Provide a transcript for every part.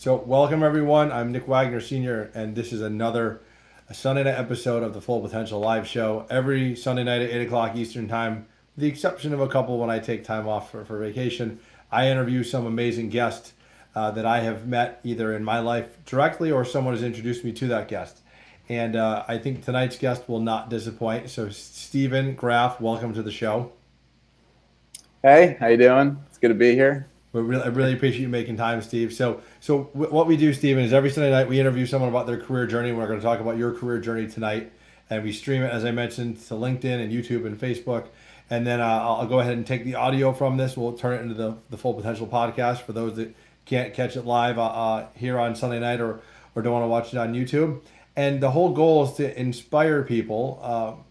So, welcome everyone. I'm Nick Wagner Sr., and this is another Sunday night episode of the Full Potential Live Show. Every Sunday night at 8 o'clock Eastern Time, with the exception of a couple when I take time off for vacation, I interview some amazing guests that I have met either in my life directly or someone has introduced me to that guest. And I think tonight's guest will not disappoint. So, Steven Graf, welcome to the show. Hey, how you doing? It's good to be here. I really appreciate you making time, Steve. So what we do, Steven, is every Sunday night we interview someone about their career journey. We're going to talk about your career journey tonight, and we stream it, as I mentioned, to LinkedIn and YouTube and Facebook. And then I'll go ahead and take the audio from this. We'll turn it into the Full Potential podcast for those that can't catch it live here on Sunday night or don't want to watch it on YouTube. And the whole goal is to inspire people,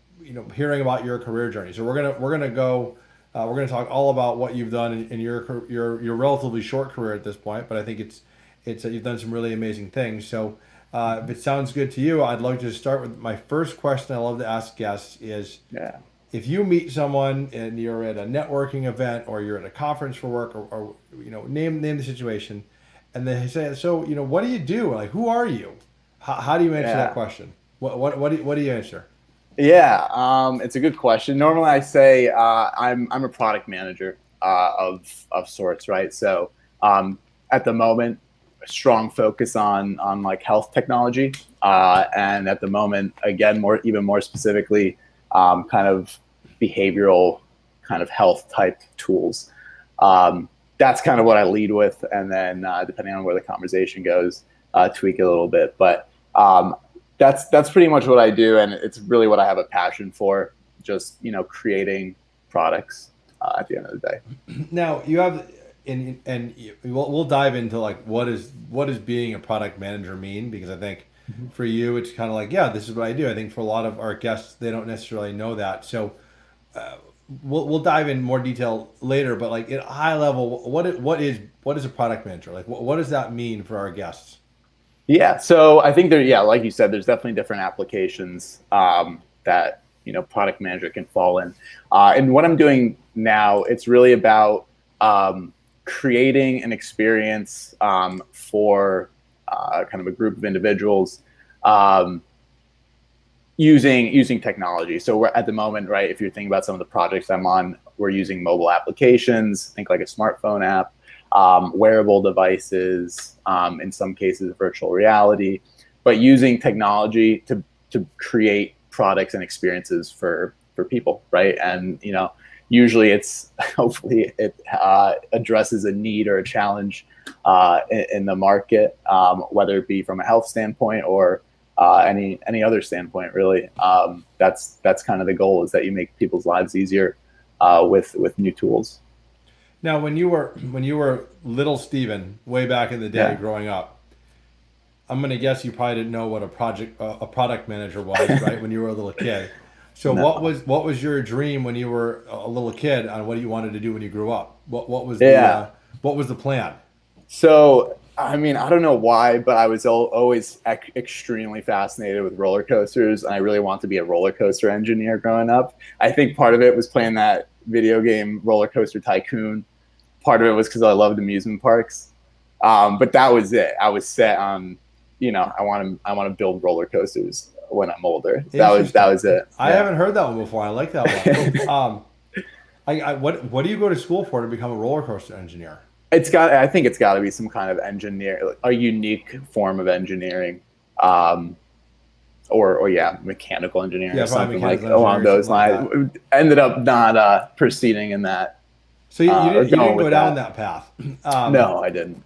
hearing about your career journey. So we're gonna talk all about what you've done in your relatively short career at this point, but I think it's you've done some really amazing things. So if it sounds good to you, I'd like to start with my first question I love to ask guests is, if you meet someone and you're at a networking event or you're at a conference for work or name the situation, and they say, so what do you do? Like, who are you? How do you answer that question? What do you answer? Yeah, it's a good question. Normally I say I'm a product manager of sorts, right? So at the moment, a strong focus on like health technology, and at the moment, again, even more specifically, kind of behavioral kind of health type tools. That's kind of what I lead with, and then depending on where the conversation goes, tweak it a little bit, but. That's pretty much what I do, and it's really what I have a passion for. Just creating products at the end of the day. Now you have, and we'll dive into like what does being a product manager mean, because I think for you it's kind of like, yeah, this is what I do. I think for a lot of our guests they don't necessarily know that. So we'll dive in more detail later. But like at a high level, what is a product manager? Like what does that mean for our guests? Yeah, so I think like you said, there's definitely different applications that product manager can fall in. And what I'm doing now, it's really about creating an experience for kind of a group of individuals using technology. So we're at the moment, right? If you're thinking about some of the projects I'm on, we're using mobile applications. Think like a smartphone app. Wearable devices, in some cases virtual reality, but using technology to create products and experiences for people, right? And usually it's hopefully it addresses a need or a challenge in the market, whether it be from a health standpoint or any other standpoint, really. That's kind of the goal, is that you make people's lives easier with new tools. Now, when you were little Steven, way back in the day, growing up, I'm gonna guess you probably didn't know what a product manager was, right? When you were a little kid. So no. What was your dream when you were a little kid on what you wanted to do when you grew up? What was the plan? So I mean, I don't know why, but I was always extremely fascinated with roller coasters, and I really wanted to be a roller coaster engineer growing up. I think part of it was playing that video game Roller Coaster Tycoon. Part of it was because I loved amusement parks, but that was it. I was set on, I want to build roller coasters when I'm older. That was it. I haven't heard that one before. I like that one. What do you go to school for to become a roller coaster engineer? I think it's got to be some kind of a unique form of engineering, or mechanical engineering, or something like along those lines. Like ended up not proceeding in that. So you didn't go down that path. No, I didn't.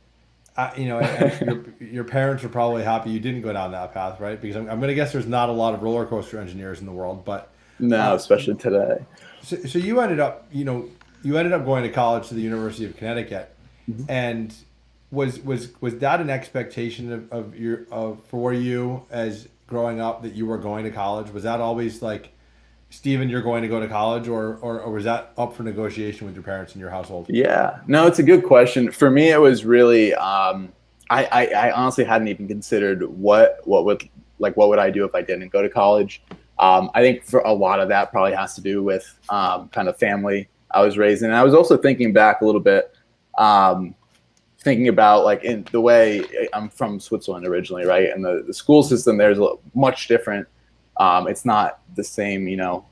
Your parents are probably happy you didn't go down that path, right? Because I'm going to guess there's not a lot of roller coaster engineers in the world, but no, especially today. So you ended up going to college to the University of Connecticut. Mm-hmm. And was that an expectation for you as growing up, that you were going to college? Was that always like, Steven, you're going to go to college, or was that up for negotiation with your parents in your household? Yeah, no, it's a good question. For me, it was really I honestly hadn't even considered what would I do if I didn't go to college. I think for a lot of that probably has to do with kind of family I was raised in. And I was also thinking back a little bit. thinking about like in the way I'm from Switzerland originally, right? And the school system there's much different. It's not the same, you know,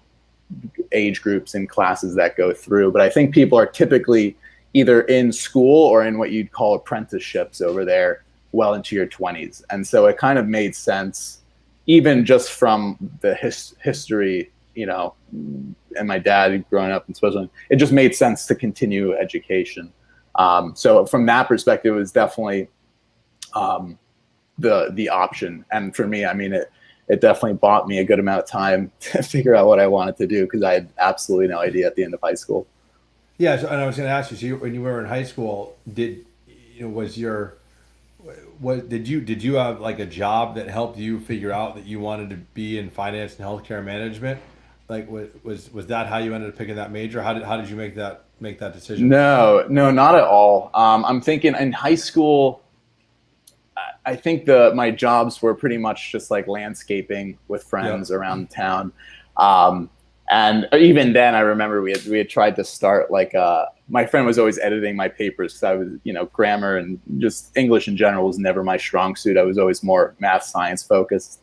age groups and classes that go through, but I think people are typically either in school or in what you'd call apprenticeships over there well into your 20s. And so it kind of made sense, even just from the history, you know, and my dad growing up in Switzerland, it just made sense to continue education. So from that perspective, it was definitely the option. And for me, I mean, it definitely bought me a good amount of time to figure out what I wanted to do, because I had absolutely no idea at the end of high school. Yeah, so, and I was going to ask you, when you were in high school, did you have like a job that helped you figure out that you wanted to be in finance and healthcare management? Like, was that how you ended up picking that major? How did you make that decision? No, not at all. I'm thinking in high school, I think my jobs were pretty much just like landscaping with friends around town. And even then, I remember we had tried to start like my friend was always editing my papers, because I was, you know, grammar and just English in general was never my strong suit. I was always more math, science focused.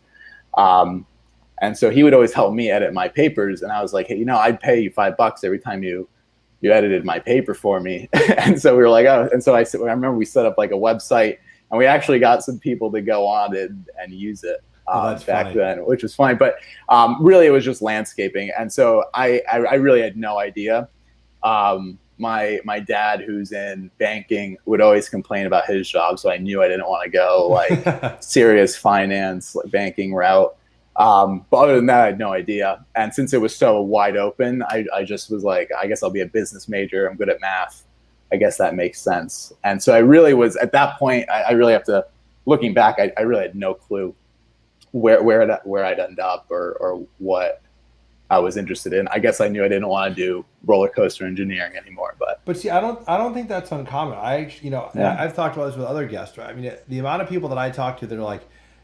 And so he would always help me edit my papers. And I was like, hey, you know, I'd pay you $5 every time you edited my paper for me. And so we were like, oh, and so I remember we set up like a website, and we actually got some people to go on it and use it back then, which was funny. But really, it was just landscaping. And so I really had no idea. My dad, who's in banking, would always complain about his job. So I knew I didn't want to go like serious finance, like banking route. But other than that, I had no idea. And since it was so wide open, I just was like, I guess I'll be a business major. I'm good at math. I guess that makes sense. And so I really was at that point, I really have to, looking back, I really had no clue where I'd end up or what I was interested in. I guess I knew I didn't want to do roller coaster engineering anymore, but see, I don't think that's uncommon. I've talked about this with other guests, right? I mean, the amount of people that I talk to that are like,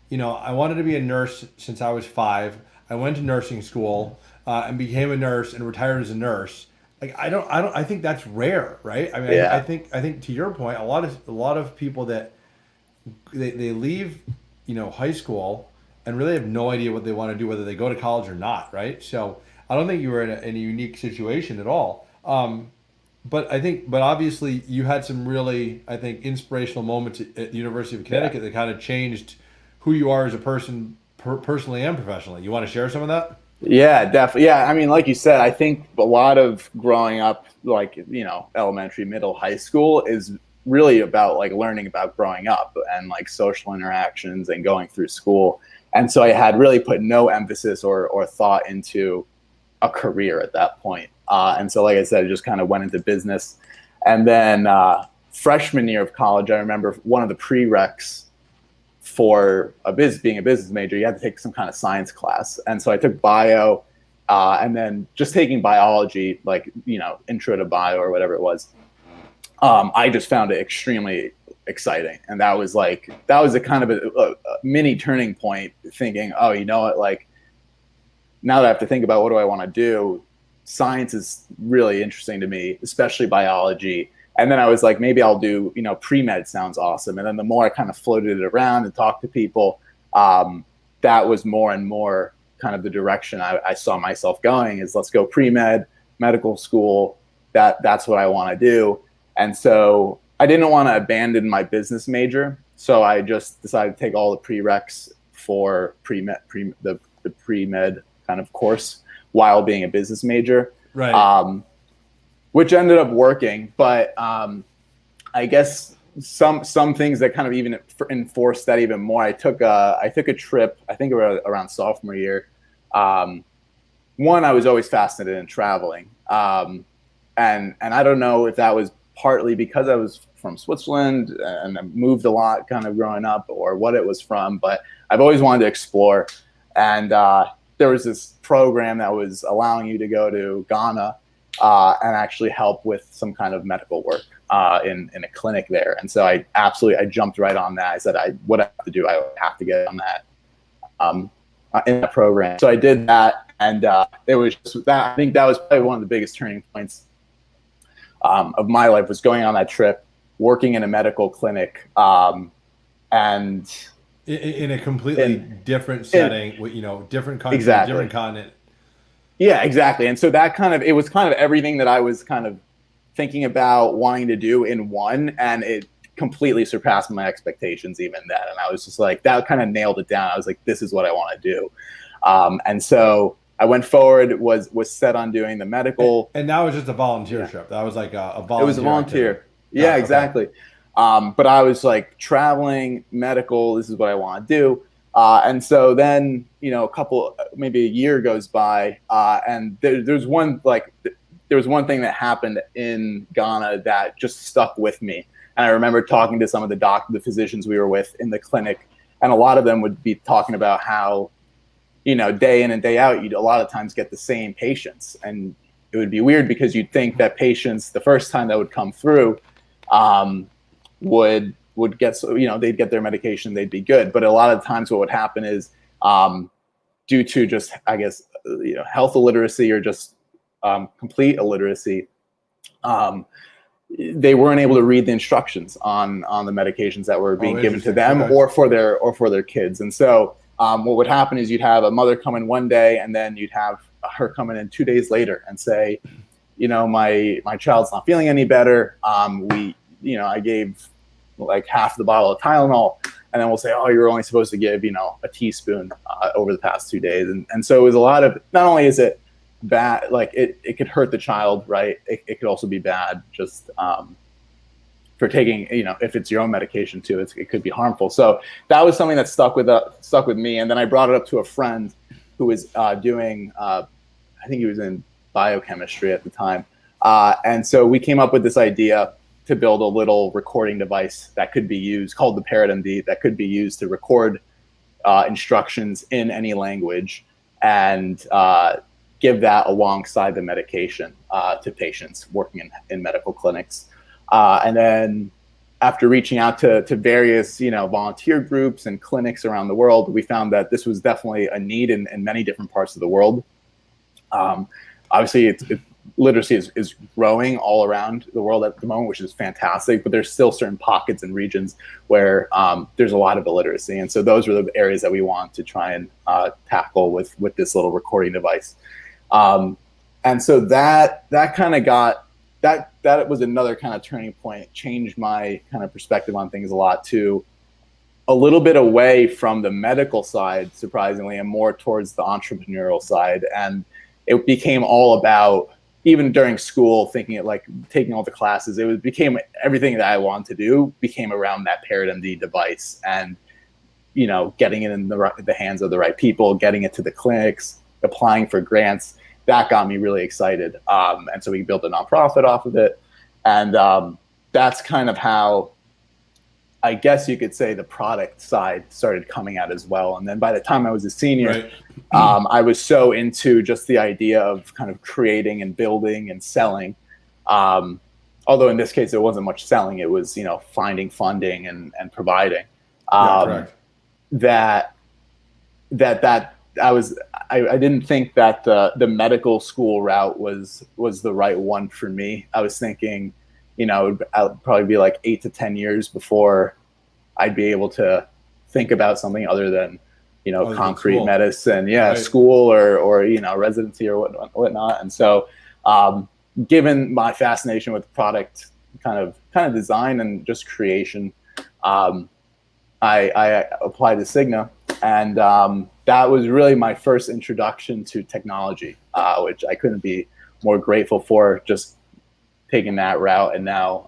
you know, I wanted to be a nurse since I was 5. I went to nursing school and became a nurse and retired as a nurse. Like, I think that's rare, right? I mean, I think to your point, a lot of people that they leave, you know, high school and really have no idea what they want to do, whether they go to college or not, right? So I don't think you were in a unique situation at all. But obviously you had some really, I think, inspirational moments at the University of Connecticut that kind of changed who you are as a person, personally and professionally. You want to share some of that? Yeah, definitely. Yeah, I mean, like you said, I think a lot of growing up, like, you know, elementary, middle, high school is really about like learning about growing up and like social interactions and going through school. And so I had really put no emphasis or thought into a career at that point. And so, like I said, I just kind of went into business. And then freshman year of college, I remember one of the prereqs for being a business major, you had to take some kind of science class. And so I took bio, and then just taking biology, like, you know, intro to bio or whatever it was. I just found it extremely exciting. And that was a kind of a mini turning point, thinking, oh, you know what, like, now that I have to think about what do I want to do, science is really interesting to me, especially biology. And then I was like, maybe I'll do, you know, pre-med sounds awesome. And then the more I kind of floated it around and talked to people, that was more and more kind of the direction I saw myself going, is let's go pre-med, medical school. That's what I want to do. And so I didn't want to abandon my business major. So I just decided to take all the prereqs for the pre-med kind of course while being a business major. Right. Which ended up working, but I guess some things that kind of even enforced that even more. I took a trip, I think around sophomore year. One, I was always fascinated in traveling, and I don't know if that was partly because I was from Switzerland and I moved a lot kind of growing up, or what it was from, but I've always wanted to explore. And there was this program that was allowing you to go to Ghana and actually help with some kind of medical work in a clinic there. And so I jumped right on that. I said, what I have to do, I have to get on that in that program. So I did that, and it was just that. I think that was probably one of the biggest turning points of my life, was going on that trip, working in a medical clinic, and in a completely different setting, different country, exactly. different continent. Yeah, exactly. And so it was kind of everything that I was kind of thinking about wanting to do in one, and it completely surpassed my expectations even then. And I was just like, that kind of nailed it down. I was like, this is what I want to do. And so I went forward, was set on doing the medical. And that was just a volunteer trip. That was like a volunteer. It was a volunteer. Activity. Yeah, exactly. But I was like, traveling, medical, this is what I want to do. And so then, maybe a year goes by, and there was one thing that happened in Ghana that just stuck with me. And I remember talking to some of the physicians we were with in the clinic, and a lot of them would be talking about how, day in and day out, you'd a lot of times get the same patients. And it would be weird because you'd think that patients, the first time that would come through, would get, they'd get their medication, they'd be good. But a lot of times what would happen is, due to just, I guess, health illiteracy or just complete illiteracy, they weren't able to read the instructions on the medications that were being given to them or for their kids. And so what would happen is you'd have a mother come in one day, and then you'd have her come in 2 days later and say, my child's not feeling any better. I gave like half the bottle of Tylenol, and then we'll say, oh, you're only supposed to give, a teaspoon over the past 2 days. And so it was a lot of, not only is it bad, like it could hurt the child, right? It could also be bad just for taking, if it's your own medication too, it could be harmful. So that was something that stuck with me. And then I brought it up to a friend who was doing, I think he was in biochemistry at the time. And so we came up with this idea to build a little recording device that could be used, called the Parrot MD, that could be used to record instructions in any language and give that alongside the medication to patients working in medical clinics. And then after reaching out to various, volunteer groups and clinics around the world, we found that this was definitely a need in many different parts of the world. Obviously, literacy is growing all around the world at the moment, which is fantastic, but there's still certain pockets and regions where there's a lot of illiteracy. And so those were the areas that we want to try and tackle with this little recording device. And so that kind of got, that was another kind of turning point, changed my kind of perspective on things a lot, to a little bit away from the medical side, surprisingly, and more towards the entrepreneurial side. And it became all about, even during school, thinking it like taking all the classes, became everything that I wanted to do became around that Parrot MD device, and getting it in the hands of the right people, getting it to the clinics, applying for grants. That got me really excited. And so we built a nonprofit off of it. And that's kind of how, I guess you could say, the product side started coming out as well. And then by the time I was a senior, right. I was so into just the idea of kind of creating and building and selling. Although in this case, it wasn't much selling. It was, finding funding and providing. Correct. I didn't think that the medical school route was the right one for me. I was thinking, I'd probably be like 8 to 10 years before I'd be able to think about something other than, concrete medicine, right. School or residency or whatnot. And so, given my fascination with product kind of design and just creation, I applied to Cigna, and that was really my first introduction to technology, which I couldn't be more grateful for, just taking that route, and now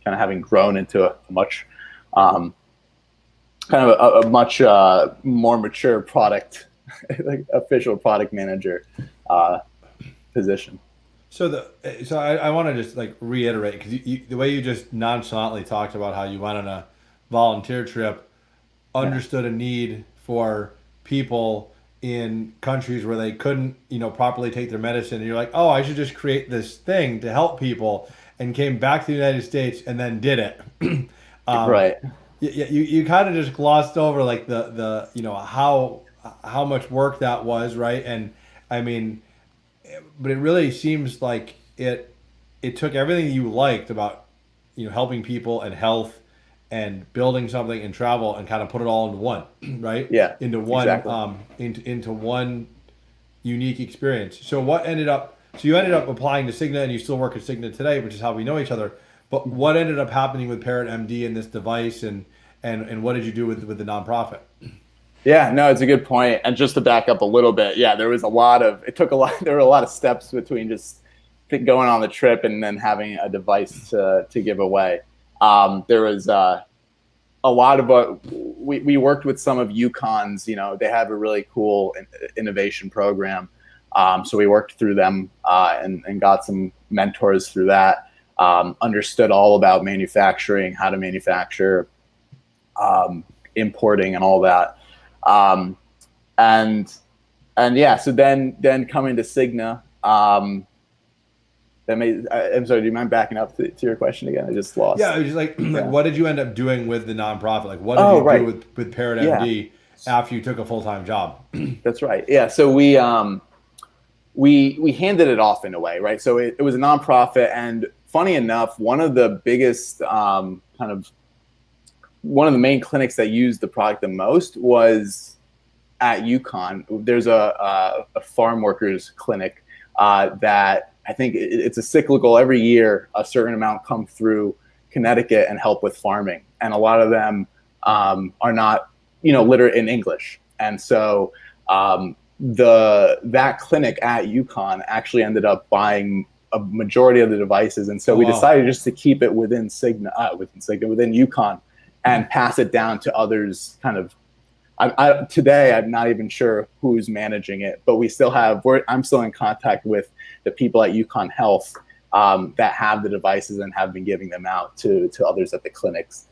kind of having grown into a much more mature product, like official product manager position. So I want to just like reiterate, because the way you just nonchalantly talked about how you went on a volunteer trip, understood a need for people in countries where they couldn't, properly take their medicine, and you're like, oh, I should just create this thing to help people, and came back to the United States and then did it. Right. You kind of just glossed over like the how much work that was, right? And I mean, but it really seems like it took everything you liked about helping people and health and building something and travel and kind of put it all into one, right? Yeah, Into one, exactly. into one unique experience. So what ended up, so you ended up applying to Cigna and you still work at Cigna today, which is how we know each other. But what ended up happening with Parrot MD and this device and what did you do with the nonprofit? Yeah, no, it's a good point. And just to back up a little bit, yeah, there was there were a lot of steps between just going on the trip and then having a device to give away. There was a lot of we worked with some of UConn's, they have a really cool innovation program. So we worked through them and got some mentors through that, understood all about manufacturing, how to manufacture, importing and all that. And yeah, so then coming to Cigna, I'm sorry, do you mind backing up to your question again? I just lost. Yeah, it was just like what did you end up doing with the nonprofit? Like, what did you do with Parrot MD after you took a full-time job? That's right. Yeah. So we handed it off in a way, right? So it was a nonprofit, and funny enough, one of the biggest one of the main clinics that used the product the most was at UConn. There's a farm workers clinic that I think it's a cyclical. Every year, a certain amount come through Connecticut and help with farming, and a lot of them are not, literate in English. And so that clinic at UConn actually ended up buying a majority of the devices, and so we decided just to keep it within UConn, and pass it down to others. Today, I'm not even sure who's managing it, but I'm still in contact with the people at UConn Health that have the devices and have been giving them out to others at the clinics.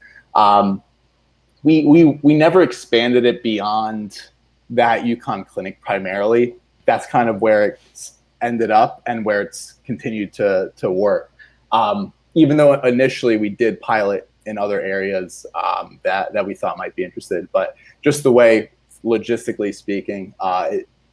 We never expanded it beyond that UConn clinic primarily. That's kind of where it's ended up and where it's continued to work. Even though initially we did pilot in other areas that we thought might be interested, but just the way, logistically speaking,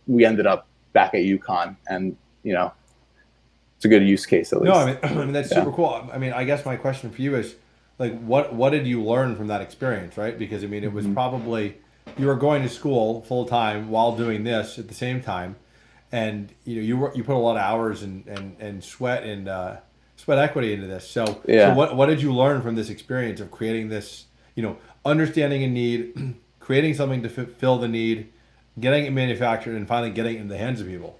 we ended up back at UConn, and it's a good use case at least. No, I mean that's super cool. I mean, I guess my question for you is, like, what did you learn from that experience, right? Because I mean, it was probably you were going to school full time while doing this at the same time, and you put a lot of hours and sweat and sweat equity into this. So what did you learn from this experience of creating this, understanding a need, creating something to fill the need, getting it manufactured, and finally getting it in the hands of people?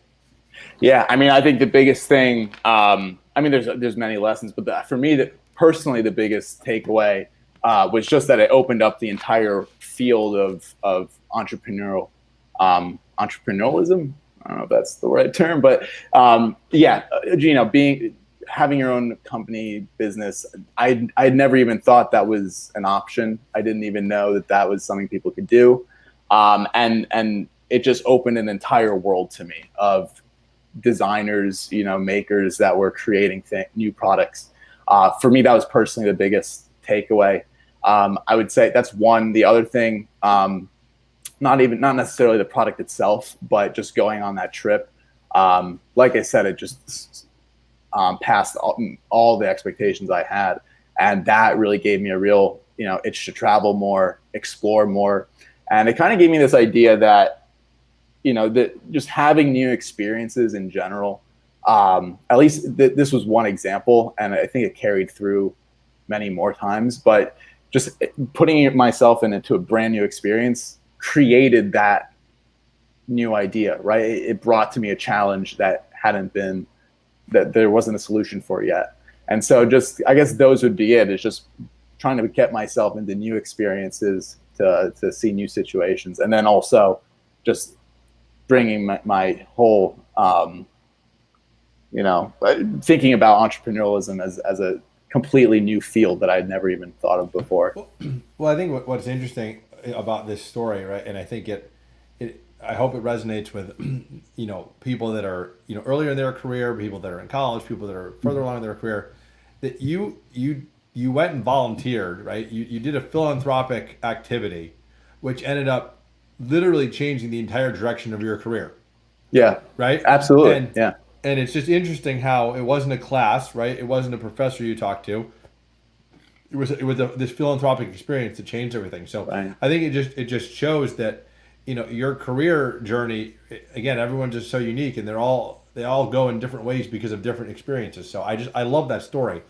Yeah, I mean, I think the biggest thing, there's many lessons, but for me, personally, the biggest takeaway was just that it opened up the entire field of entrepreneurialism. I don't know if that's the right term, but having your own company business, I'd never even thought that was an option. I didn't even know that was something people could do. And it just opened an entire world to me of designers, makers that were creating new products. For me, that was personally the biggest takeaway. I would say that's one. The other thing, not necessarily the product itself, but just going on that trip. Like I said, it just passed all the expectations I had. And that really gave me a real, itch to travel more, explore more. And it kind of gave me this idea that, that just having new experiences in general, at least this was one example, and I think it carried through many more times, but just putting myself into a brand new experience created that new idea, right? It brought to me a challenge that there wasn't a solution for yet. And so I guess those would be it. It's just trying to get myself into new experiences to see new situations. And then also just bringing my whole, thinking about entrepreneurialism as a completely new field that I'd never even thought of before. Well, I think what's interesting about this story, right? And I think I hope it resonates with, people that are, earlier in their career, people that are in college, people that are further along in their career, that you went and volunteered, right? You did a philanthropic activity, which ended up literally changing the entire direction of your career. Yeah. Right? Absolutely. And it's just interesting how it wasn't a class, right? It wasn't a professor you talked to. this philanthropic experience that changed everything. So Right. I think it just shows that, your career journey, again, everyone's just so unique, and they all go in different ways because of different experiences. So I love that story.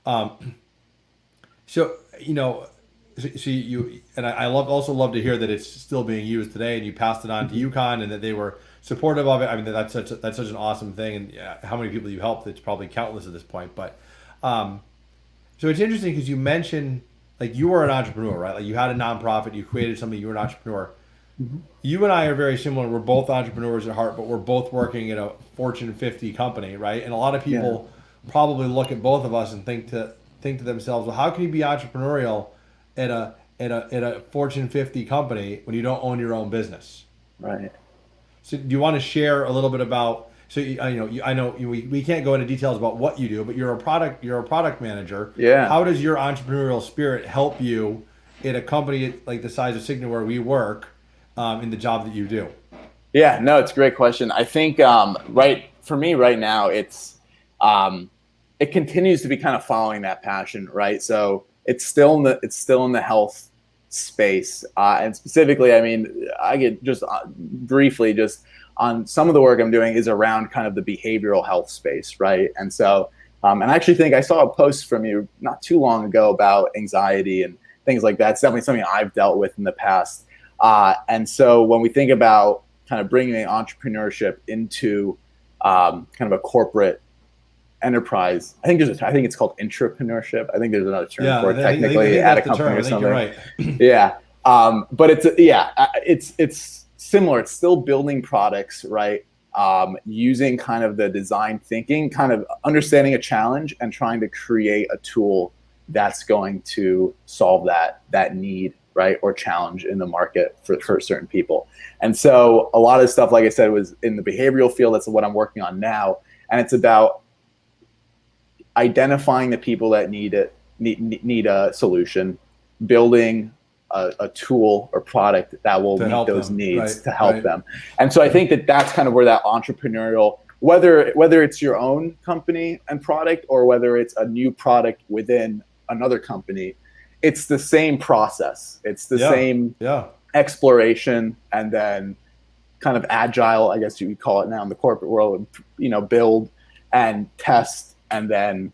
So you and I also love to hear that it's still being used today, and you passed it on to UConn, and that they were supportive of it. I mean, that's such an awesome thing, and how many people you helped? It's probably countless at this point. But so it's interesting because you mentioned, like, you were an entrepreneur, right? Like, you had a nonprofit, you created something, you were an entrepreneur. You and I are very similar. We're both entrepreneurs at heart, but we're both working at a Fortune 50 company, right? And a lot of people probably look at both of us and think to themselves, well, how can you be entrepreneurial at a Fortune 50 company when you don't own your own business? Right. So do you want to share a little bit about? So I know we can't go into details about what you do, but you're a product manager. Yeah. How does your entrepreneurial spirit help you at a company like the size of Cigna where we work, in the job that you do? Yeah, no, it's a great question. I think for me right now, it's it continues to be kind of following that passion, right? So it's still in the health space, and specifically, I mean, I get just briefly just on some of the work I'm doing is around kind of the behavioral health space, right? And so, and I actually think I saw a post from you not too long ago about anxiety and things like that. It's definitely something I've dealt with in the past. And so when we think about kind of bringing entrepreneurship into kind of a corporate enterprise, I think it's called intrapreneurship. I think there's another term for it technically at a company or something. Right. Yeah. But it's similar. It's still building products, right? Using kind of the design thinking, kind of understanding a challenge and trying to create a tool that's going to solve that need, right, or challenge in the market for certain people. And so a lot of stuff, like I said, was in the behavioral field. That's what I'm working on now. And it's about identifying the people that need a solution, building a tool or product that will meet those needs, right, to help them. And so I think that's kind of where that entrepreneurial, whether it's your own company and product or whether it's a new product within another company, it's the same process. It's the same exploration, and then kind of agile, I guess you would call it now in the corporate world, build and test and then,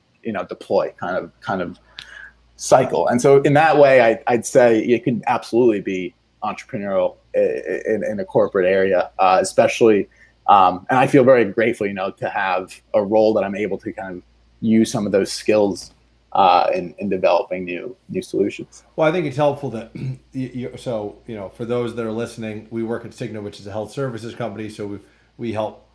deploy kind of cycle. And so in that way, I'd say it could absolutely be entrepreneurial in a corporate area, especially, and I feel very grateful, to have a role that I'm able to kind of use some of those skills in developing new solutions. Well, I think it's helpful that for those that are listening, we work at Cigna, which is a health services company. So we help,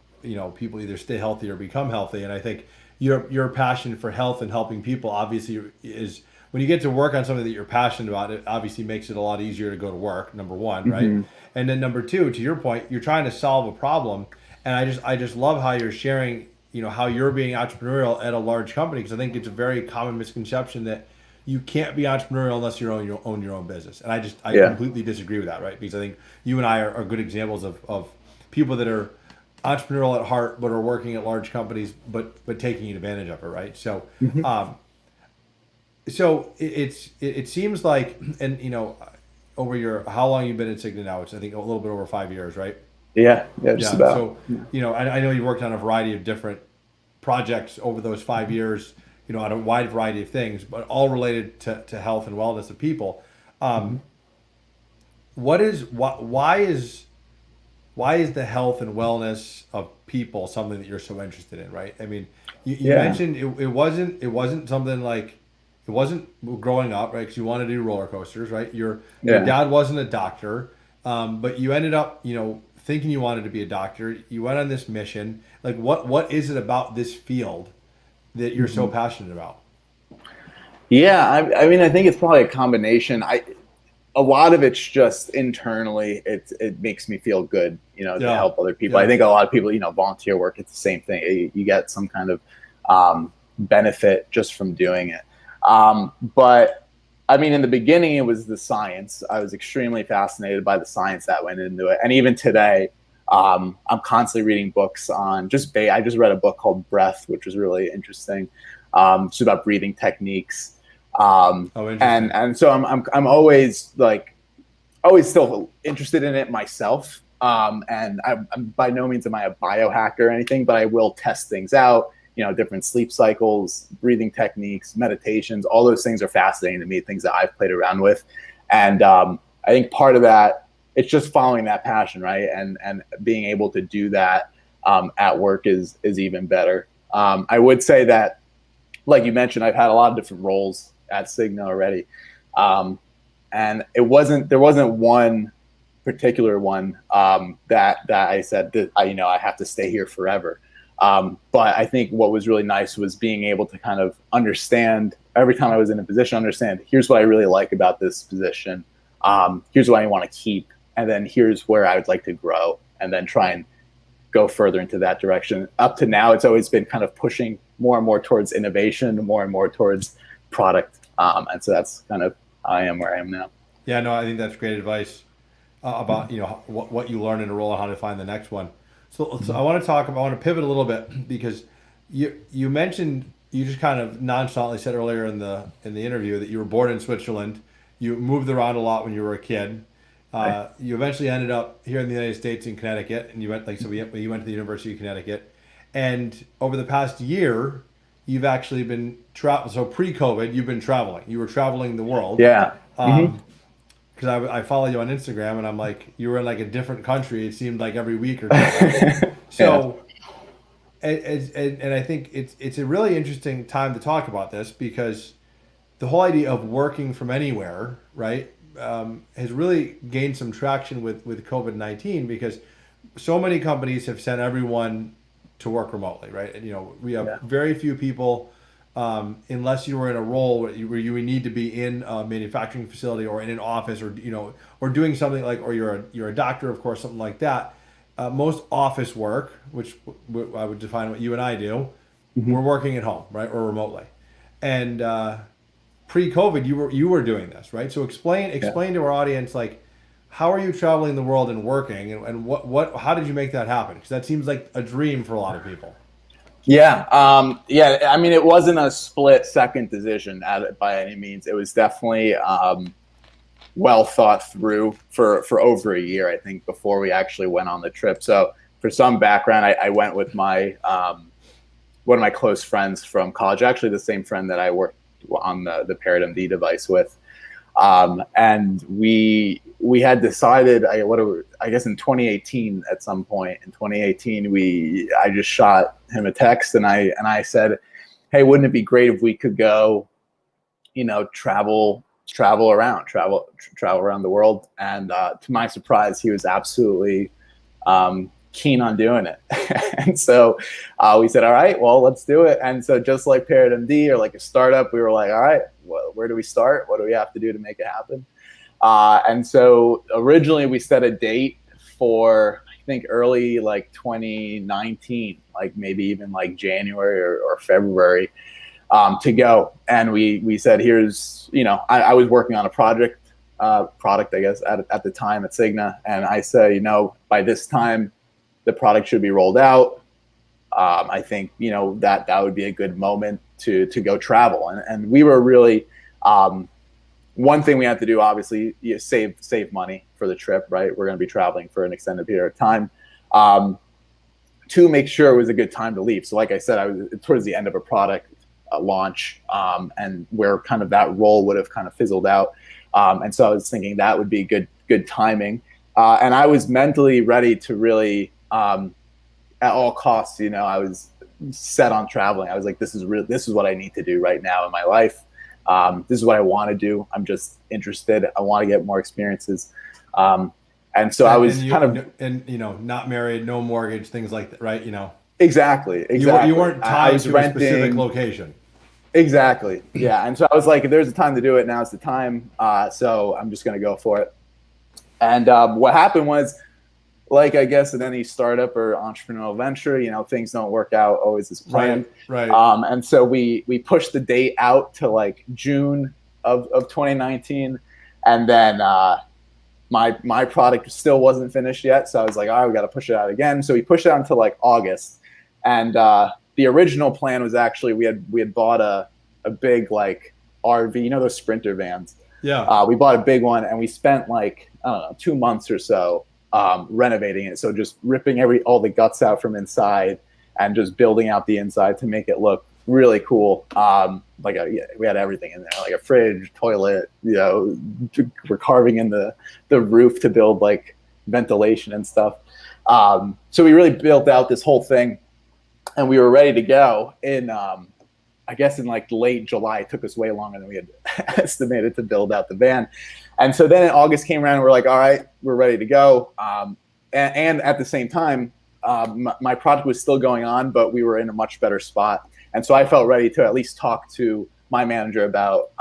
people either stay healthy or become healthy. And I think your passion for health and helping people obviously is, when you get to work on something that you're passionate about, it obviously makes it a lot easier to go to work, number one, right? Mm-hmm. And then number two, to your point, you're trying to solve a problem. And I just love how you're sharing, how you're being entrepreneurial at a large company, because I think it's a very common misconception that you can't be entrepreneurial unless you own your own business. And I completely disagree with that, right? Because I think you and I are good examples of people that are entrepreneurial at heart but are working at large companies but taking advantage of it, right? So so it seems like, and over how long you've been at Cigna now? It's, I think, a little bit over 5 years, right? Yeah, just about. So, I know you worked on a variety of different projects over those 5 years, on a wide variety of things, but all related to health and wellness of people. Why is the health and wellness of people something that you're so interested in, right? I mean, you mentioned it wasn't something like, it wasn't growing up, right? Because you wanted to do roller coasters, right? Your dad wasn't a doctor, but you ended up, thinking you wanted to be a doctor. You went on this mission. Like, what is it about this field that you're so passionate about? Yeah, I mean, I think it's probably a combination. A lot of it's just internally. It makes me feel good, to help other people. I think a lot of people, volunteer work. It's the same thing. You get some kind of benefit just from doing it. But I mean, in the beginning, it was the science. I was extremely fascinated by the science that went into it. And even today, I'm constantly reading books on I just read a book called Breath, which was really interesting. It's about breathing techniques. Oh, And interesting. so I'm always like always still interested in it myself. And I'm by no means am I a biohacker or anything, but I will test things out. You know, different sleep cycles, breathing techniques, meditations, all those things are fascinating to me, things that I've played around with. And I think part of that, it's just following that passion, right? And being able to do that at work is even better. I would say that, like you mentioned, I've had a lot of different roles at Cigna already. And there wasn't one particular one that I said that I have to stay here forever. But I think what was really nice was being able to kind of understand every time I was in a position, understand here's what I really like about this position. Here's what I want to keep. And then here's where I would like to grow, and then try and go further into that direction. Up to now, it's always been kind of pushing more and more towards innovation, more and more towards product. And so that's kind of how I am where I am now. Yeah, no, I think that's great advice about what you learn in a role and how to find the next one. So I want to I want to pivot a little bit because you mentioned, you just kind of nonchalantly said earlier in the interview that you were born in Switzerland. You moved around a lot when you were a kid. Right. You eventually ended up here in the United States in Connecticut, and you went you went to the University of Connecticut. And over the past year, you've actually been travel. So pre-COVID, you've been traveling. You were traveling the world. Yeah. Mm-hmm. Because I follow you on Instagram, and I'm like, you were in like a different country. It seemed like every week or two, right? Yeah. So, and I think it's a really interesting time to talk about this, because the whole idea of working from anywhere, right, has really gained some traction with COVID-19, because so many companies have sent everyone to work remotely, right? And we have Yeah. very few people, unless you were in a role where you would need to be in a manufacturing facility or in an office, or or doing something like, or you're a doctor, of course, something like that. Most office work, which I would define what you and I do, we're Mm-hmm. working at home, right, or remotely. And pre-COVID, you were doing this, right? So Yeah. explain to our audience, like, how are you traveling the world and working, and how did you make that happen? Because that seems like a dream for a lot of people. Yeah. Yeah. I mean, it wasn't a split second decision by any means. It was definitely well thought through for over a year, I think, before we actually went on the trip. So for some background, I went with my one of my close friends from college, actually the same friend that I worked on the Paradigm D device with. And we had decided, I guess in 2018, at some point in 2018, I just shot him a text, and I said, hey, wouldn't it be great if we could go, travel around the world? And to my surprise, he was absolutely keen on doing it. And so we said, all right, well, let's do it. And so just like Paradigm D, or like a startup, we were like, all right, well, where do we start? What do we have to do to make it happen? And so originally we set a date for, I think, early like 2019, like maybe even like January or February, to go. And we said, here's, I was working on a product, I guess, at the time at Cigna. And I said, by this time, the product should be rolled out. I think, that would be a good moment to go travel. And we were really, one thing we had to do, obviously, save money for the trip, right? We're going to be traveling for an extended period of time, to make sure it was a good time to leave. So like I said, I was towards the end of a product launch, and where kind of that role would have kind of fizzled out. And so I was thinking that would be good timing. And I was mentally ready to really, at all costs, I was set on traveling. I was like, this is what I need to do right now in my life. This is what I want to do. I'm just interested. I want to get more experiences. And so I was not married, no mortgage, things like that, right? Exactly. You weren't tied I was to renting, a specific location. Exactly. Yeah. And so I was like, if there's a time to do it, now's the time. So I'm just going to go for it. And what happened was, like, I guess in any startup or entrepreneurial venture, things don't work out always as planned. Right. And so we pushed the date out to like June of 2019. And then my product still wasn't finished yet. So I was like, all right, we got to push it out again. So we pushed it out until like August. And the original plan was actually, we had bought a big like RV, those Sprinter vans. Yeah. We bought a big one, and we spent like, I don't know, 2 months or so renovating it. So just ripping all the guts out from inside and just building out the inside to make it look really cool. We had everything in there, like a fridge, toilet, we're carving in the roof to build like ventilation and stuff. So we really built out this whole thing, and we were ready to go in, I guess in like late July. It took us way longer than we had estimated to build out the van. And so then in August came around and we're like, all right, we're ready to go. And at the same time, my project was still going on, but we were in a much better spot. And so I felt ready to at least talk to my manager about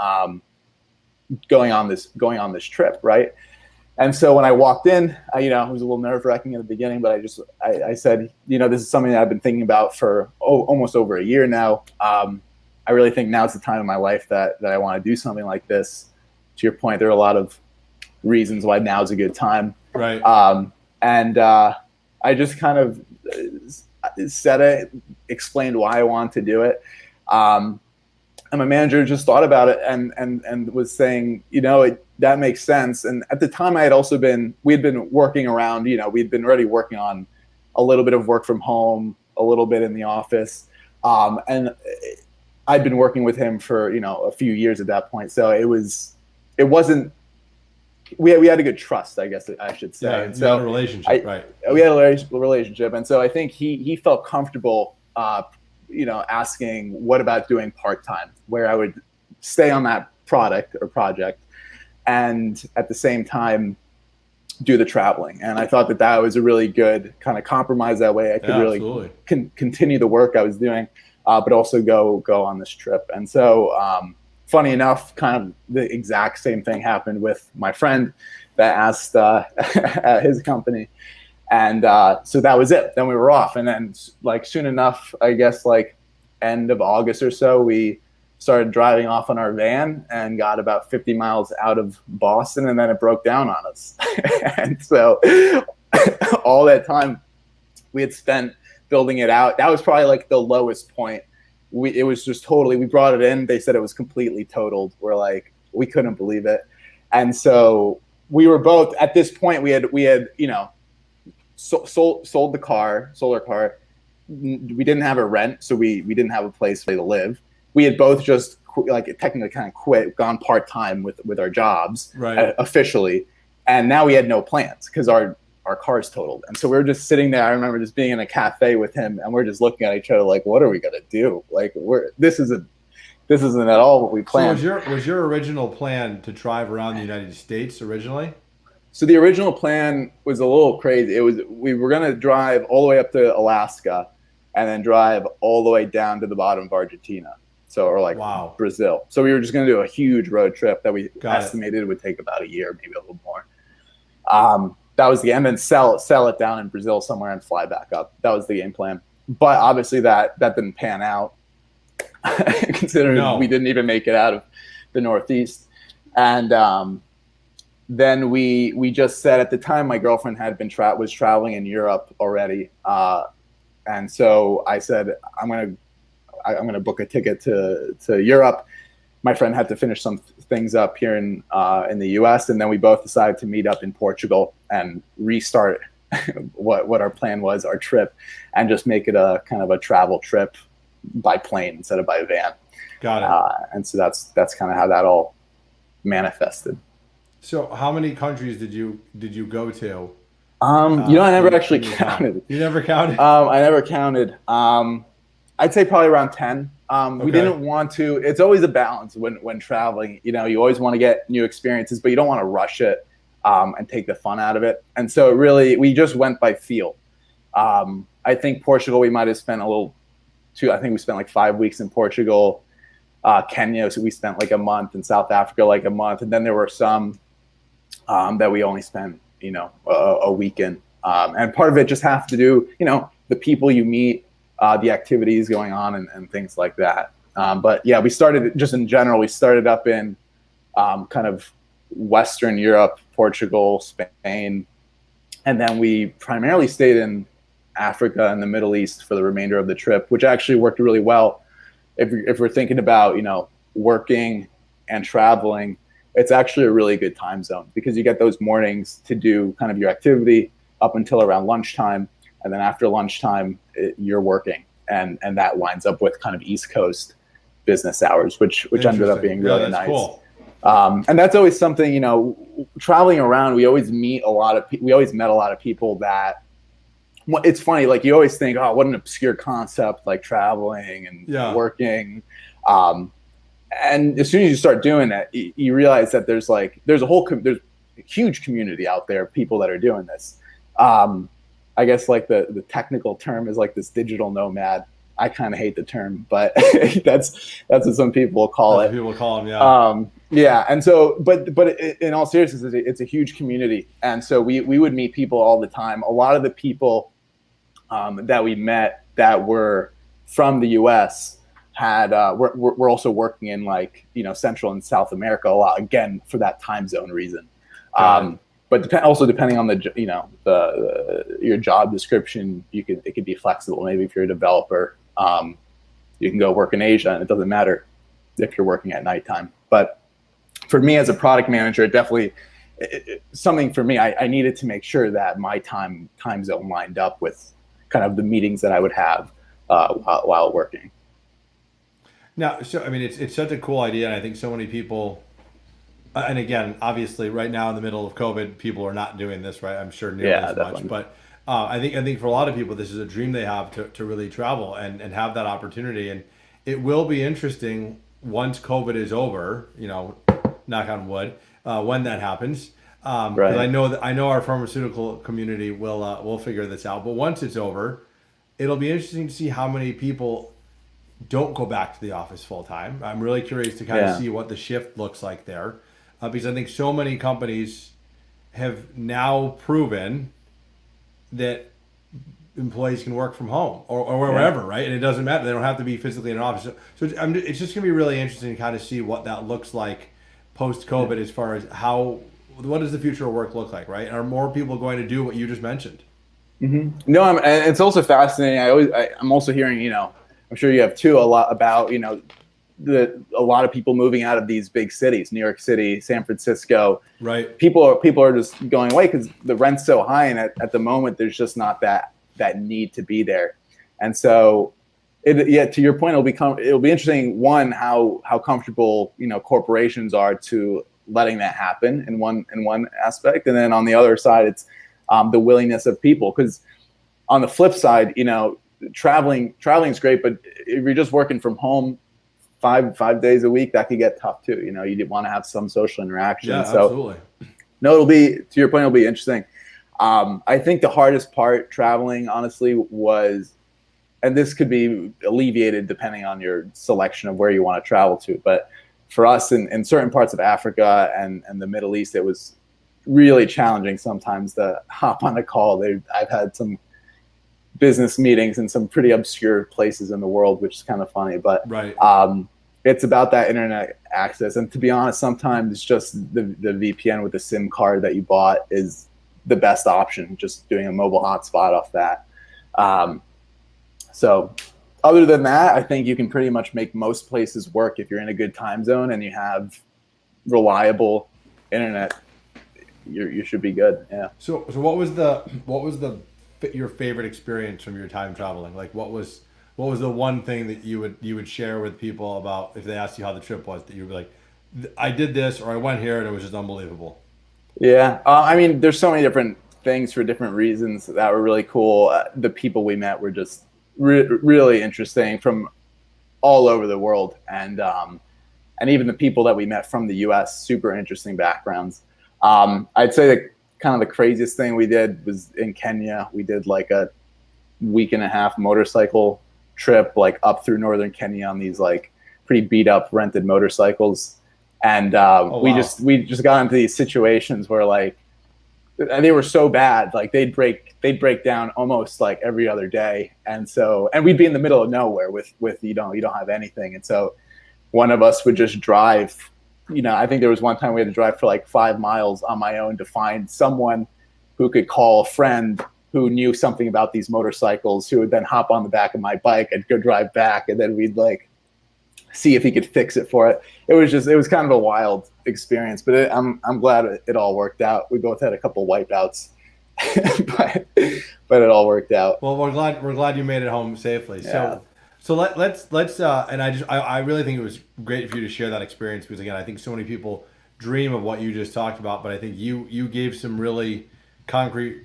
going on this trip, right? And so when I walked in, it was a little nerve-wracking in the beginning, but I said, this is something that I've been thinking about for almost over a year now. I really think now's the time in my life that I want to do something like this. To your point, there are a lot of reasons why now's a good time. Right. And I just kind of said it, explained why I wanted to do it. And my manager just thought about it and was saying, that makes sense. And at the time we had been working around, we'd been already working on a little bit of work from home, a little bit in the office. And I'd been working with him for, a few years at that point. So we had a good trust, I guess I should say. Yeah, and so a relationship, right? We had a relationship, and so I think he felt comfortable, asking, what about doing part-time, where I would stay on that product or project, and at the same time do the traveling. And I thought that was a really good kind of compromise. That way I could really continue the work I was doing, but also go on this trip. And so funny enough, kind of the exact same thing happened with my friend that asked at his company. And so that was it. Then we were off. And then like soon enough, I guess like end of August or so, we started driving off on our van and got about 50 miles out of Boston, and then it broke down on us. And so all that time we had spent building it out, that was probably like the lowest point. It was just totally, we brought it in, they said it was completely totaled. We're like, we couldn't believe it. And so we were both, at this point, we had sold our car. We didn't have a rent, so we didn't have a place to live. We had both just technically kind of quit, gone part-time with our jobs, right, officially. And now we had no plans because our car's totaled. And so we were just sitting there. I remember just being in a cafe with him, and we're just looking at each other like, what are we going to do? Like, this isn't at all what we planned. So was your original plan to drive around the United States originally? So the original plan was a little crazy. We were going to drive all the way up to Alaska and then drive all the way down to the bottom of Argentina. Wow. Brazil. So we were just going to do a huge road trip that we estimated would take about a year, maybe a little more. That was the end, and sell it down in Brazil somewhere and fly back up. That was the game plan. But obviously that didn't pan out, considering we didn't even make it out of the Northeast. And then we just said, at the time, my girlfriend was traveling in Europe already, and so I said, I'm gonna book a ticket to Europe. My friend had to finish some things up here in the U.S., and then we both decided to meet up in Portugal and restart what our plan was, our trip, and just make it a kind of a travel trip by plane instead of by van. Got it. And so that's kind of how that all manifested. So how many countries did you go to? I never actually counted. You never counted? I never counted. I'd say probably around 10. We didn't want to. It's always a balance when traveling. You always want to get new experiences, but you don't want to rush it and take the fun out of it. And so we just went by feel. I think Portugal, we might have spent I think we spent like 5 weeks in Portugal. Kenya, so we spent like a month. In South Africa, like a month. And then there were some that we only spent, a week in. And part of it just has to do, the people you meet, the activities going on and things like that. But yeah, we started just in general, we started up in kind of Western Europe, Portugal, Spain. And then we primarily stayed in Africa and the Middle East for the remainder of the trip, which actually worked really well. If we're thinking about, working and traveling, it's actually a really good time zone because you get those mornings to do kind of your activity up until around lunchtime. And then after lunchtime, you're working. And that winds up with kind of East Coast business hours, which ended up being really nice. Cool. And that's always something, you know, traveling around, we always met a lot of people that, it's funny, like you always think, oh, what an obscure concept, like traveling and working. And as soon as you start doing that, you realize that there's a huge community out there of people that are doing this. I guess like the technical term is like this digital nomad. I kind of hate the term, but that's what some people call it. People call them, yeah. Yeah, and so, but in all seriousness, it's a huge community, and so we would meet people all the time. A lot of the people that we met that were from the U.S. We're also working in, like, you know, Central and South America a lot, again for that time zone reason. But depending on your job description, it could be flexible. Maybe if you're a developer, you can go work in Asia, and it doesn't matter if you're working at nighttime. But for me as a product manager, something for me, I needed to make sure that my time zone lined up with kind of the meetings that I would have while working. Now, so I mean, it's such a cool idea, and I think so many people. And again, obviously, right now in the middle of COVID, people are not doing this, right? I'm sure nearly as much. But I think for a lot of people, this is a dream they have to really travel and have that opportunity. And it will be interesting once COVID is over, you know, knock on wood, when that happens. Right. I know our pharmaceutical community will figure this out. But once it's over, it'll be interesting to see how many people don't go back to the office full time. I'm really curious to kind of see what the shift looks like there. Because I think so many companies have now proven that employees can work from home or wherever, right? And it doesn't matter. They don't have to be physically in an office. So it's just going to be really interesting to kind of see what that looks like post-COVID as far as what does the future of work look like, right? Are more people going to do what you just mentioned? Mm-hmm. No, it's also fascinating. I'm also hearing, you know, I'm sure you have too, a lot about, you know, a lot of people moving out of these big cities, New York City, San Francisco. Right. People are just going away because the rent's so high, and at the moment there's just not that need to be there. And so, to your point, it'll be interesting. One, how comfortable, you know, corporations are to letting that happen in one aspect, and then on the other side, it's the willingness of people. Because on the flip side, you know, traveling is great, but if you're just working from home 5 days a week, that could get tough too. You know, you did want to have some social interaction. Yeah, so, absolutely. No, to your point, it'll be interesting. I think the hardest part traveling, honestly, was, and this could be alleviated depending on your selection of where you want to travel to, but for us in certain parts of Africa and the Middle East, it was really challenging sometimes to hop on a call. I've had some business meetings in some pretty obscure places in the world, which is kind of funny, but it's about that internet access. And to be honest, sometimes it's just the VPN with the SIM card that you bought is the best option, just doing a mobile hotspot off that. So other than that, I think you can pretty much make most places work if you're in a good time zone and you have reliable internet. You should be good. Yeah. So what was your favorite experience from your time traveling? Like what was the one thing that you would share with people about if they asked you how the trip was, that you'd be like, I did this, or I went here and it was just unbelievable? Yeah. I mean, there's so many different things for different reasons that were really cool. The people we met were just really interesting from all over the world. And even the people that we met from the US, super interesting backgrounds. I'd say that kind of the craziest thing we did was in Kenya. We did like a 1.5 week motorcycle trip, like up through northern Kenya on these like pretty beat up rented motorcycles. And we just got into these situations where like they were so bad, like they'd break down almost like every other day. And we'd be in the middle of nowhere with you don't have anything. And so one of us would just drive. You know, I think there was one time we had to drive for like 5 miles on my own to find someone who could call a friend who knew something about these motorcycles, who would then hop on the back of my bike and go drive back. And then we'd like see if he could fix it for it. It was kind of a wild experience, but I'm glad it all worked out. We both had a couple wipeouts, but it all worked out. Well, we're glad you made it home safely. Yeah. So let's and I really think it was great for you to share that experience, because again, I think so many people dream of what you just talked about, but I think you gave some really concrete,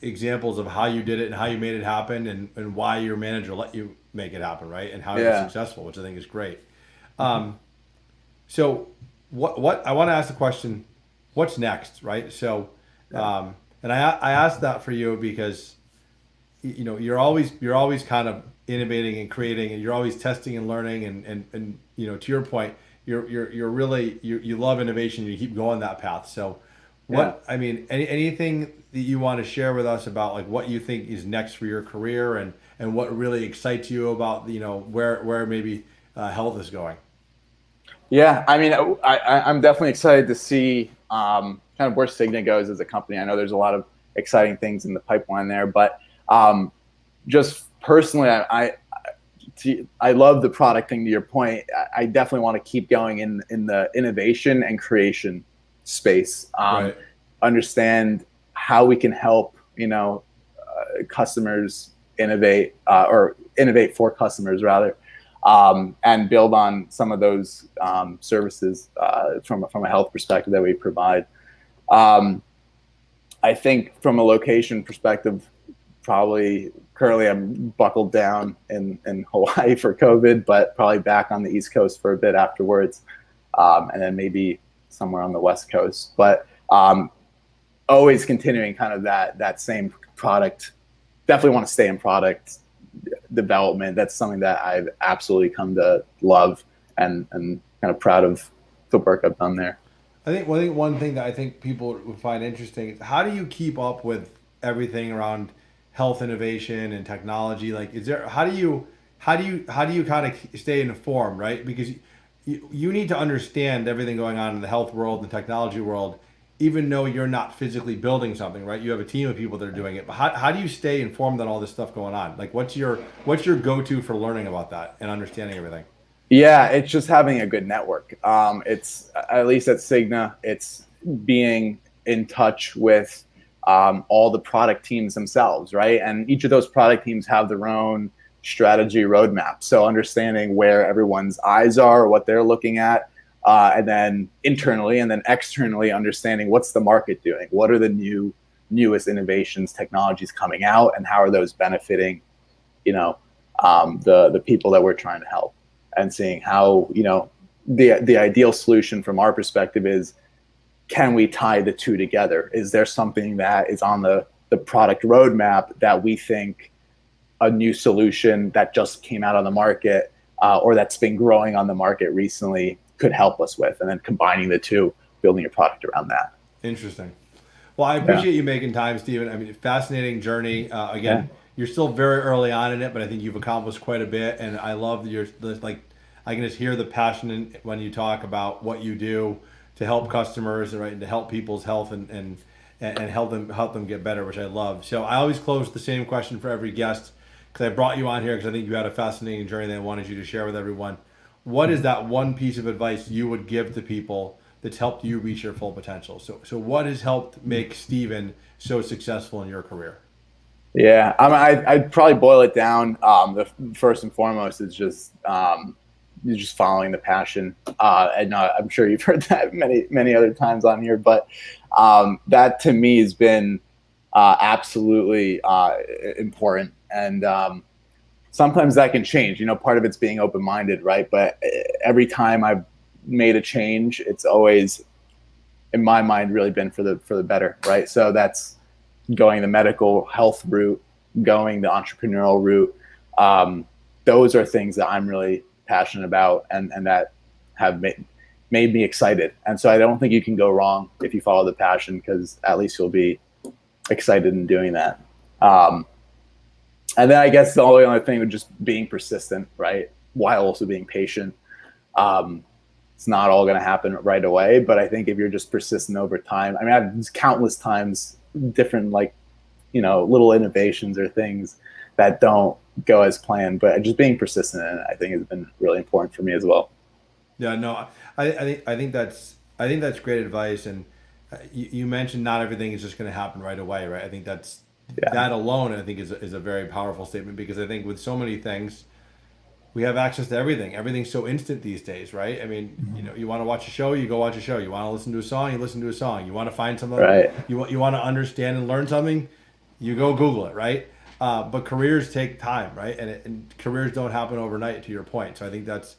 examples of how you did it and how you made it happen, and why your manager let you make it happen, right? And how you were successful, which I think is great. So what I want to ask the question, what's next, right? So, and I asked that for you because, you're always kind of innovating and creating, and you're always testing and learning, and to your point, you're really, you love innovation, you keep going that path. So anything that you want to share with us about like what you think is next for your career, and what really excites you about, where maybe health is going? Yeah, I mean, I'm definitely excited to see kind of where Cigna goes as a company. I know there's a lot of exciting things in the pipeline there, but just personally, I love the product thing. To your point, I definitely want to keep going in the innovation and creation space. Right. Understand how we can help customers innovate, or innovate for customers rather, and build on some of those services from a health perspective that we provide. I think from a location perspective, probably currently I'm buckled down in Hawaii for COVID, but probably back on the East Coast for a bit afterwards, and then maybe somewhere on the West Coast. But always continuing kind of that same product. Definitely want to stay in product development. That's something that I've absolutely come to love, and kind of proud of the work I've done there. I think one thing that I think people would find interesting is, how do you keep up with everything around health innovation and technology? Like, how do you kind of stay informed, right? Because you need to understand everything going on in the health world and the technology world, even though you're not physically building something, right? You have a team of people that are doing it. But how do you stay informed on all this stuff going on? Like, what's your go-to for learning about that and understanding everything? Yeah, it's just having a good network. It's, at least at Cigna, it's being in touch with all the product teams themselves, right? And each of those product teams have their own strategy roadmap. So understanding where everyone's eyes are, what they're looking at, and then internally and then externally understanding what's the market doing, what are the newest innovations, technologies coming out, and how are those benefiting, the people that we're trying to help, and seeing how, the ideal solution from our perspective is, can we tie the two together? Is there something that is on the product roadmap that we think a new solution that just came out on the market, or that's been growing on the market recently, could help us with, and then combining the two, building a product around that. Interesting. Well, I appreciate you making time, Steven. I mean, fascinating journey. Again, you're still very early on in it, but I think you've accomplished quite a bit, and I love I can just hear the passion when you talk about what you do to help customers, right, and to help people's health and help them get better, which I love. So I always close with the same question for every guest, because I brought you on here because I think you had a fascinating journey that I wanted you to share with everyone. What is that one piece of advice you would give to people that's helped you reach your full potential? So what has helped make Steven so successful in your career? Yeah, I'd probably boil it down. The first and foremost is just you're just following the passion. And I'm sure you've heard that many other times on here, but that to me has been absolutely important. And sometimes that can change. Part of it's being open-minded, right? But every time I've made a change, it's always, in my mind, really been for the better, right? So that's going the medical health route, going the entrepreneurial route. Those are things that I'm really passionate about, and that have made me excited. And so I don't think you can go wrong if you follow the passion, because at least you'll be excited in doing that. And then I guess the only other thing would just being persistent, right? While also being patient. It's not all going to happen right away, but I think if you're just persistent over time, I mean, I've countless times different, little innovations or things that don't go as planned, but just being persistent in it, I think, has been really important for me as well. Yeah, no, I think that's great advice. And you mentioned not everything is just going to happen right away, right? I think Yeah. that alone, I think is a very powerful statement, because I think with so many things, we have access to everything. Everything's so instant these days, right? I mean, you want to watch a show, you go watch a show. You want to listen to a song, you listen to a song. You want to find something, Right. you want to understand and learn something, you go Google it, right? But careers take time, right? And careers don't happen overnight. To your point, so I think that's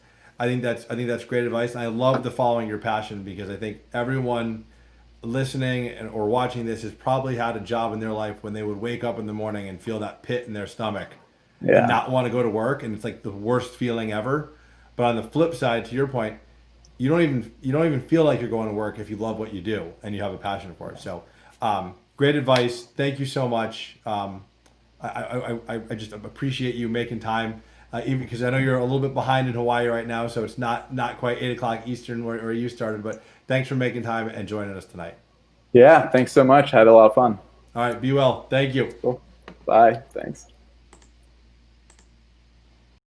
great advice. And I love the following your passion, because I think everyone listening or watching this has probably had a job in their life when they would wake up in the morning and feel that pit in their stomach and Yeah. not want to go to work, and it's like the worst feeling ever. But on the flip side, to your point, you don't even feel like you're going to work if you love what you do and you have a passion for it. So great advice. Thank you so much. I just appreciate you making time, even because I know you're a little bit behind in Hawaii right now, so it's not quite 8 o'clock Eastern where you started. But thanks for making time and joining us tonight. Yeah. Thanks so much. Had a lot of fun. All right, be well. Thank you. Cool. Bye. Thanks.